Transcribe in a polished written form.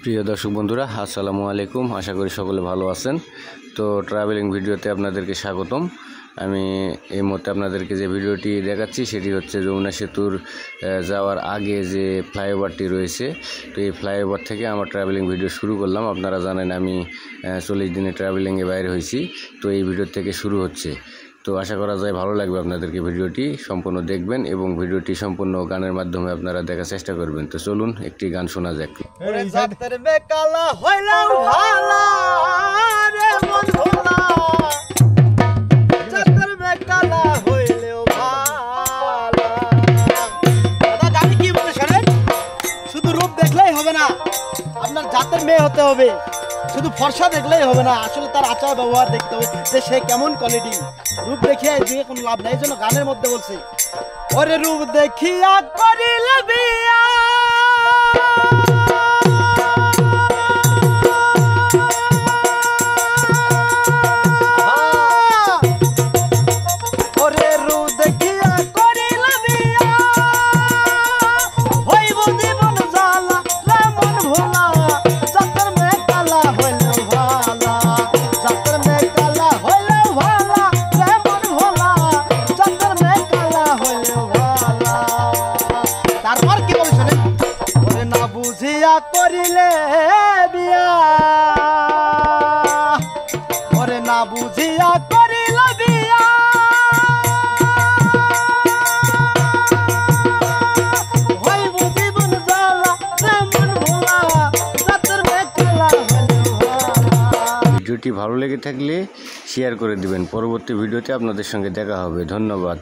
প্রিয় দর্শক বন্ধুরা, আসসালামু আলাইকুম। আশা করি সকলে ভালো আছেন। তো ট্রাভেলিং ভিডিওতে আপনাদেরকে স্বাগতম। আমি এই মুহূর্তে আপনাদেরকে যে ভিডিওটি দেখাচ্ছি সেটি হচ্ছে যমুনা সেতুর যাওয়ার আগে যে ফ্লাইওভারটি রয়েছে। তো এই ফ্লাইওভার থেকে আমার ট্রাভেলিং ভিডিও শুরু করলাম। আপনারা জানেন আমি 40 দিনে ট্রাভেলিংয়ে বাইরে হয়েছি। তো এই ভিডিও থেকে শুরু হচ্ছে। তো আশা করা যায় ভালো লাগবে আপনাদেরকে। ভিডিওটি সম্পূর্ণ দেখবেন এবং ভিডিওটি সম্পূর্ণ গানের মাধ্যমে আপনারা দেখার চেষ্টা করবেন। তো চলুন একটি গান শোনা যাক। শুধু রূপ দেখলেই হবে না, আপনার জাতের মেয়ে হতে হবে। শুধু ফর্সা দেখলেই হবে না, আসলে তার আচার ব্যবহার দেখতে হবে যে সে কেমন কোয়ালিটি। রূপ দেখিয়া দিয়ে কোনো লাভ নাই, এই জন্য গানের মধ্যে বলছে, ওরে রূপ দেখিয়া করিলে বিয়া, ওরে রূপ দেখিয়া করিলে বিয়া, হইব জীবন জ্বালা মন ভোলা, জাতের মেয়ে কালা হইলেও ভালা, জাতের মেয়ে কালা হইলেও ভালা, মন ভোলা, জাতের মেয়ে কালা হইলেও ভালা। তারপর কি বলে শোনেন, ওরে না বুঝিয়া করিলে বিয়া, ওরে না বুঝিয়া করিলে বিয়া, হইব জীবন জ্বালা মন ভোলা, জাতের মেয়ে কালা হইলেও ভালা। ভিডিওটি ভালো লেগে থাকলে শেয়ার করে দিবেন। পরবর্তী ভিডিওতে আপনাদের সঙ্গে দেখা হবে। ধন্যবাদ।